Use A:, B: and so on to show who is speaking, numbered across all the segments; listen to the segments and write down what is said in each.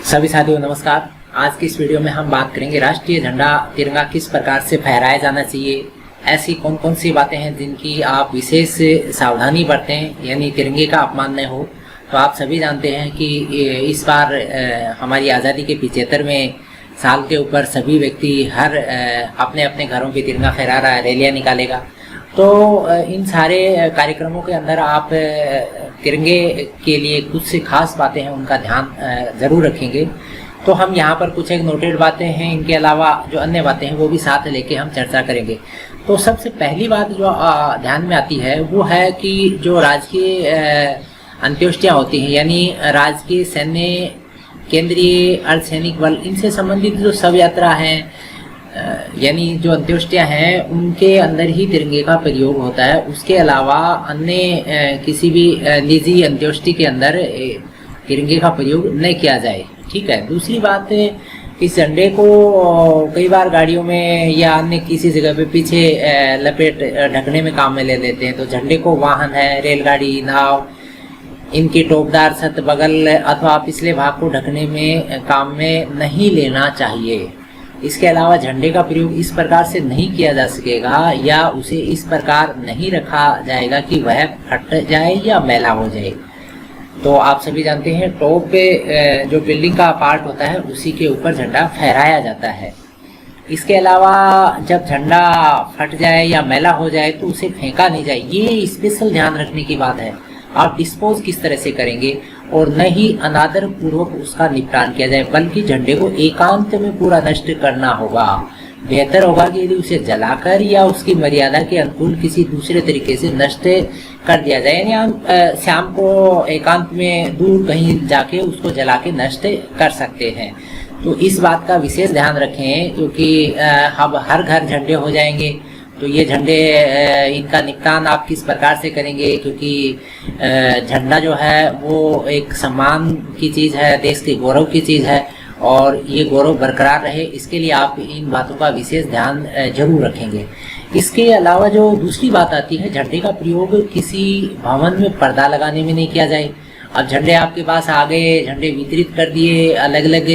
A: सभी साथियों नमस्कार। आज की इस वीडियो में हम बात करेंगे राष्ट्रीय झंडा तिरंगा किस प्रकार से फहराया जाना चाहिए। ऐसी कौन कौन सी बातें हैं जिनकी आप विशेष सावधानी बरतें, यानी तिरंगे का अपमान न हो। तो आप सभी जानते हैं कि इस बार हमारी आज़ादी के 75वें साल के ऊपर सभी व्यक्ति हर अपने अपने घरों पे तिरंगा फहरा रहा है, रैलियाँ निकालेगा। तो इन सारे कार्यक्रमों के अंदर आप तिरंगे के लिए कुछ से खास बातें हैं उनका ध्यान ज़रूर रखेंगे। तो हम यहाँ पर कुछ एक नोटेड बातें हैं, इनके अलावा जो अन्य बातें हैं वो भी साथ लेके हम चर्चा करेंगे। तो सबसे पहली बात जो ध्यान में आती है वो है कि जो राजकीय अंत्येष्टियाँ होती हैं, यानी राजकीय सैन्य, केंद्रीय अर्धसैनिक बल, इनसे संबंधित जो शव यात्रा है यानी जो अंत्येष्टियाँ हैं उनके अंदर ही तिरंगे का प्रयोग होता है। उसके अलावा अन्य किसी भी निजी अंत्येष्टि के अंदर तिरंगे का प्रयोग न किया जाए, ठीक है। दूसरी बात, इस झंडे को कई बार गाड़ियों में या अन्य किसी जगह पे पीछे लपेट ढकने में काम में ले लेते हैं। तो झंडे को वाहन है, रेलगाड़ी, नाव, इनकी टोकदार छत, बगल अथवा पिछले भाग को ढकने में काम में नहीं लेना चाहिए। इसके अलावा झंडे का प्रयोग इस प्रकार से नहीं किया जा सकेगा या उसे इस प्रकार नहीं रखा जाएगा कि वह फट जाए या मैला हो जाए। तो आप सभी जानते हैं टॉप पे जो बिल्डिंग का पार्ट होता है उसी के ऊपर झंडा फहराया जाता है। इसके अलावा जब झंडा फट जाए या मैला हो जाए तो उसे फेंका नहीं जाए, ये स्पेशल ध्यान रखने की बात है। आप डिस्पोज किस तरह से करेंगे और न ही अनादर पूर्वक उसका निपटान किया जाए, बल्कि झंडे को एकांत में पूरा नष्ट करना होगा। बेहतर होगा कि यदि उसे जलाकर या उसकी मर्यादा के अनुकूल किसी दूसरे तरीके से नष्ट कर दिया जाए, यानी हम शाम को एकांत में दूर कहीं जाके उसको जला के नष्ट कर सकते हैं। तो इस बात का विशेष ध्यान रखें, क्योंकि अब हर घर झंडे हो जाएंगे। तो ये झंडे, इनका निपटान आप किस प्रकार से करेंगे, क्योंकि झंडा जो है वो एक सम्मान की चीज़ है, देश के गौरव की चीज़ है, और ये गौरव बरकरार रहे इसके लिए आप इन बातों का विशेष ध्यान जरूर रखेंगे। इसके अलावा जो दूसरी बात आती है, झंडे का प्रयोग किसी भवन में पर्दा लगाने में नहीं किया जाए। अब झंडे आपके पास आ गए, झंडे वितरित कर दिए अलग अलग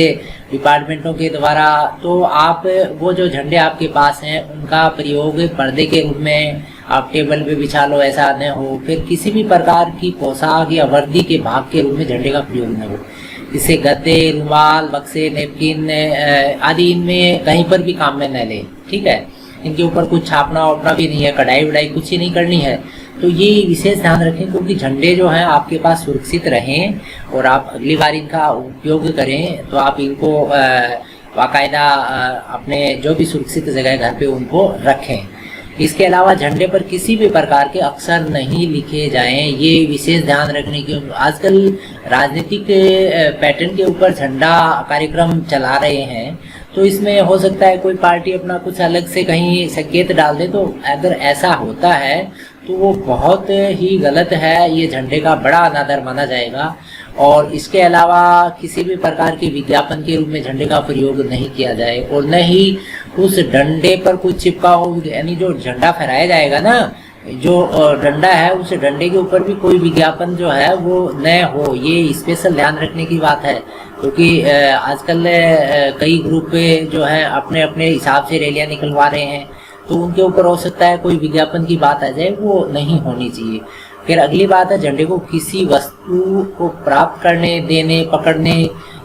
A: डिपार्टमेंटों के द्वारा, तो आप वो जो झंडे आपके पास हैं उनका प्रयोग पर्दे के रूप में आप टेबल पे बिछा लो, ऐसा न हो। फिर किसी भी प्रकार की पोशाक या वर्दी के भाग के रूप में झंडे का प्रयोग न हो। इससे गद्दे, रुमाल, बक्से, नेपकिन आदि इनमें कहीं पर भी काम में न ले, ठीक है। इनके ऊपर कुछ छापना वापना भी नहीं है, कढ़ाई वढ़ाई कुछ ही नहीं करनी है। तो ये विशेष ध्यान रखें, क्योंकि झंडे जो हैं आपके पास सुरक्षित रहें और आप अगली बार इनका उपयोग करें तो आप इनको बाकायदा अपने जो भी सुरक्षित जगह है घर पे उनको रखें। इसके अलावा झंडे पर किसी भी प्रकार के अक्षर नहीं लिखे जाएं, ये विशेष ध्यान रखने की। आजकल राजनीतिक पैटर्न के ऊपर झंडा कार्यक्रम चला रहे हैं, तो इसमें हो सकता है कोई पार्टी अपना कुछ अलग से कहीं संकेत डाल दे। तो अगर ऐसा होता है तो वो बहुत ही गलत है, ये झंडे का बड़ा अनादर माना जाएगा। और इसके अलावा किसी भी प्रकार के विज्ञापन के रूप में झंडे का प्रयोग नहीं किया जाए, और न ही उस डंडे पर कुछ चिपका हो, यानी जो झंडा फहराया जाएगा ना, जो डंडा है उस डंडे के ऊपर भी कोई विज्ञापन जो है वो न हो। ये स्पेशल ध्यान रखने की बात है, क्योंकि आजकल कई ग्रुप जो है अपने अपने हिसाब से रैलियां निकलवा रहे हैं, तो उनके ऊपर हो सकता है कोई विज्ञापन की बात आ जाए, वो नहीं होनी चाहिए। फिर अगली बात है, झंडे को किसी वस्तु को प्राप्त करने, देने, पकड़ने,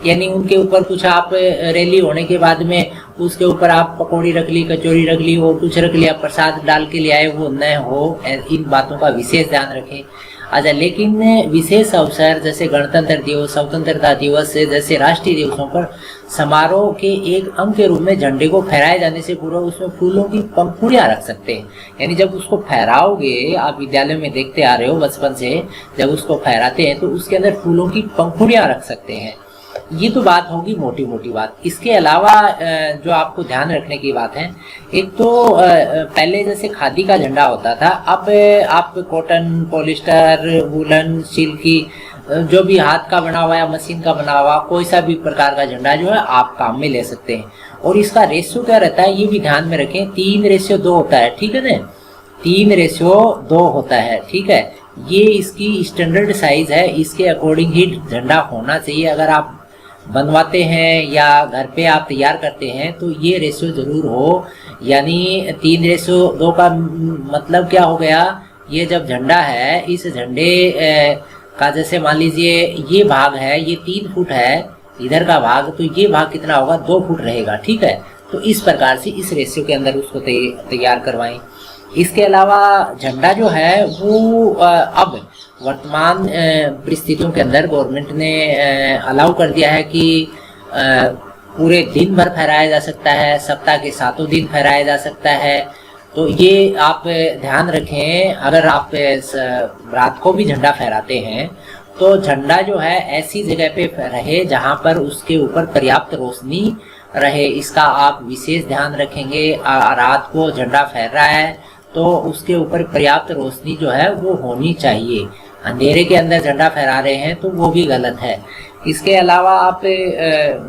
A: यानी उनके ऊपर कुछ आप रैली होने के बाद में उसके ऊपर आप पकौड़ी रख ली, कचौरी रख ली और कुछ रख लिया, प्रसाद डाल के ले आए, वो न हो। इन बातों का विशेष ध्यान रखें। अच्छा, लेकिन विशेष अवसर जैसे गणतंत्र दिवस, स्वतंत्रता दिवस जैसे राष्ट्रीय दिवसों पर समारोह के एक अंग के रूप में झंडे को फहराए जाने से पूर्व उसमें फूलों की पंखुड़ियां रख सकते हैं। यानी जब उसको फहराओगे, आप विद्यालय में देखते आ रहे हो बचपन से, जब उसको फहराते हैं तो उसके अंदर फूलों की पंखुड़ियां रख सकते हैं। ये तो बात होगी मोटी मोटी बात। इसके अलावा जो आपको ध्यान रखने की बात है, एक तो पहले जैसे खादी का झंडा होता था, अब आप कॉटन, पॉलिस्टर, वुलन, सिल्की, जो भी हाथ का बना हुआ या मशीन का बना हुआ कोई सा भी प्रकार का झंडा जो है आप काम में ले सकते हैं। और इसका रेशियो क्या रहता है ये भी ध्यान में रखें, 3:2 होता है, ठीक है ना, 3:2 होता है, ठीक है। ये इसकी स्टैंडर्ड साइज है, इसके अकॉर्डिंग ही झंडा होना चाहिए। अगर आप बनवाते हैं या घर पे आप तैयार करते हैं तो ये रेशियो ज़रूर हो, यानी 3:2 का मतलब क्या हो गया, ये जब झंडा है इस झंडे का जैसे मान लीजिए ये भाग है, ये 3 फुट है इधर का भाग, तो ये भाग कितना होगा, 2 फुट रहेगा। ठीक है, तो इस प्रकार से इस रेशियो के अंदर उसको तैयार करवाएं। इसके अलावा झंडा जो है वो अब वर्तमान परिस्थितियों के अंदर गवर्नमेंट ने अलाउ कर दिया है कि पूरे दिन भर फहराया जा सकता है, सप्ताह के 7 दिन फहराया जा सकता है। तो ये आप ध्यान रखें, अगर आप रात को भी झंडा फहराते हैं तो झंडा जो है ऐसी जगह पे रहे जहां पर उसके ऊपर पर्याप्त रोशनी रहे, इसका आप विशेष ध्यान रखेंगे। रात को झंडा फहर रहा है तो उसके ऊपर पर्याप्त रोशनी जो है वो होनी चाहिए। अंधेरे के अंदर झंडा फहरा रहे हैं तो वो भी गलत है। इसके अलावा आप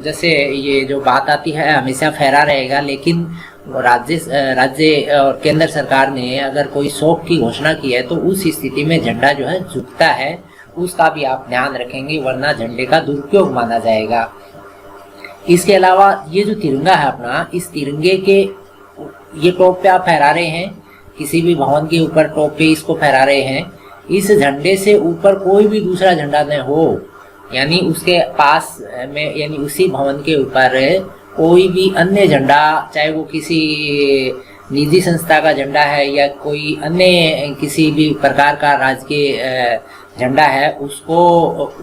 A: जैसे ये जो बात आती है हमेशा फहरा रहेगा, लेकिन राज्य और केंद्र सरकार ने अगर कोई शौक की घोषणा की है तो उस स्थिति में झंडा जो है झुकता है, उसका भी आप ध्यान रखेंगे, वरना झंडे का दुरुपयोग माना जाएगा। इसके अलावा ये जो तिरंगा है अपना, इस तिरंगे के ये टॉप पे आप फहरा रहे हैं, किसी भी भवन के ऊपर टॉप पे इसको फहरा रहे हैं, इस झंडे से ऊपर कोई भी दूसरा झंडा न हो, यानी उसके पास में यानी उसी भवन के ऊपर कोई भी अन्य झंडा, चाहे वो किसी निजी संस्था का झंडा है या कोई अन्य किसी भी प्रकार का राजकीय झंडा है, उसको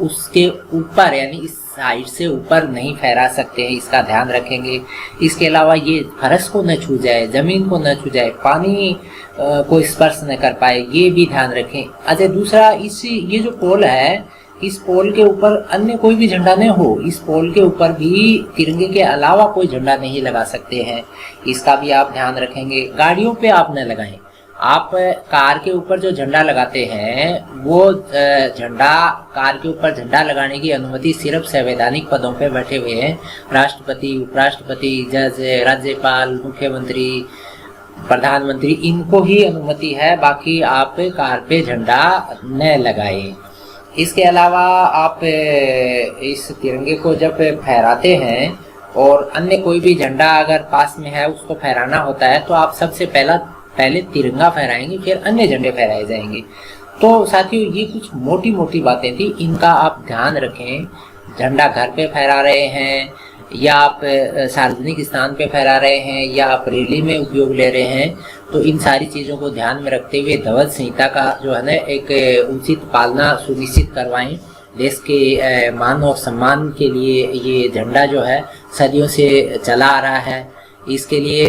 A: उसके ऊपर यानी इस साइड से ऊपर नहीं फहरा सकते हैं, इसका ध्यान रखेंगे। इसके अलावा ये फर्श को न छू जाए, जमीन को न छू जाए, पानी को स्पर्श न कर पाए, ये भी ध्यान रखें। अच्छा, दूसरा ये जो पोल है, इस पोल के ऊपर अन्य कोई भी झंडा न हो, इस पोल के ऊपर भी तिरंगे के अलावा कोई झंडा नहीं लगा सकते हैं, इसका भी आप ध्यान रखेंगे। गाड़ियों पे आप न लगाएं। आप कार के ऊपर जो झंडा लगाते हैं वो झंडा, कार के ऊपर झंडा लगाने की अनुमति सिर्फ संवैधानिक पदों पे बैठे हुए हैं, राष्ट्रपति, उपराष्ट्रपति, जज, राज्यपाल, मुख्यमंत्री, प्रधानमंत्री, इनको ही अनुमति है, बाकी आप कार पे झंडा न लगाएं। इसके अलावा आप इस तिरंगे को जब फहराते हैं और अन्य कोई भी झंडा अगर पास में है उसको फहराना होता है तो आप सबसे पहले तिरंगा फहराएंगे, फिर अन्य झंडे फहराए जाएंगे। तो साथियों, ये कुछ मोटी मोटी बातें थी, इनका आप ध्यान रखें। झंडा घर पे फहरा रहे हैं या आप सार्वजनिक स्थान पे फहरा रहे हैं या आप रैली में उपयोग ले रहे हैं, तो इन सारी चीज़ों को ध्यान में रखते हुए ध्वज संहिता का जो है ना एक उचित पालना सुनिश्चित करवाएं। देश के मान और सम्मान के लिए ये झंडा जो है सदियों से चला आ रहा है। इसके लिए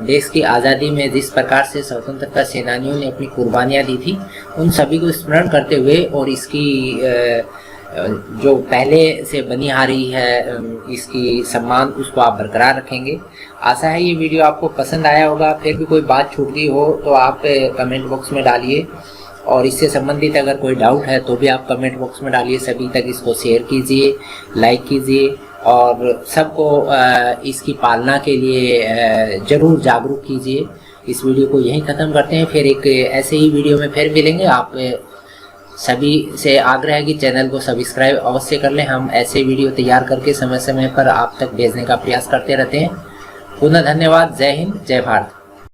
A: देश की आज़ादी में जिस प्रकार से स्वतंत्रता सेनानियों ने अपनी कुर्बानियाँ दी थी, उन सभी को स्मरण करते हुए और इसकी जो पहले से बनी आ रही है इसकी सम्मान, उसको आप बरकरार रखेंगे। आशा है ये वीडियो आपको पसंद आया होगा। फिर भी कोई बात छूट गई हो तो आप कमेंट बॉक्स में डालिए, और इससे संबंधित अगर कोई डाउट है तो भी आप कमेंट बॉक्स में डालिए। सभी तक इसको शेयर कीजिए, लाइक कीजिए और सबको इसकी पालना के लिए ज़रूर जागरूक कीजिए। इस वीडियो को यहीं ख़त्म करते हैं, फिर एक ऐसे ही वीडियो में फिर मिलेंगे। आप सभी से आग्रह है कि चैनल को सब्सक्राइब अवश्य कर लें। हम ऐसे वीडियो तैयार करके समय समय पर आप तक भेजने का प्रयास करते रहते हैं। पुनः धन्यवाद। जय हिंद, जय भारत।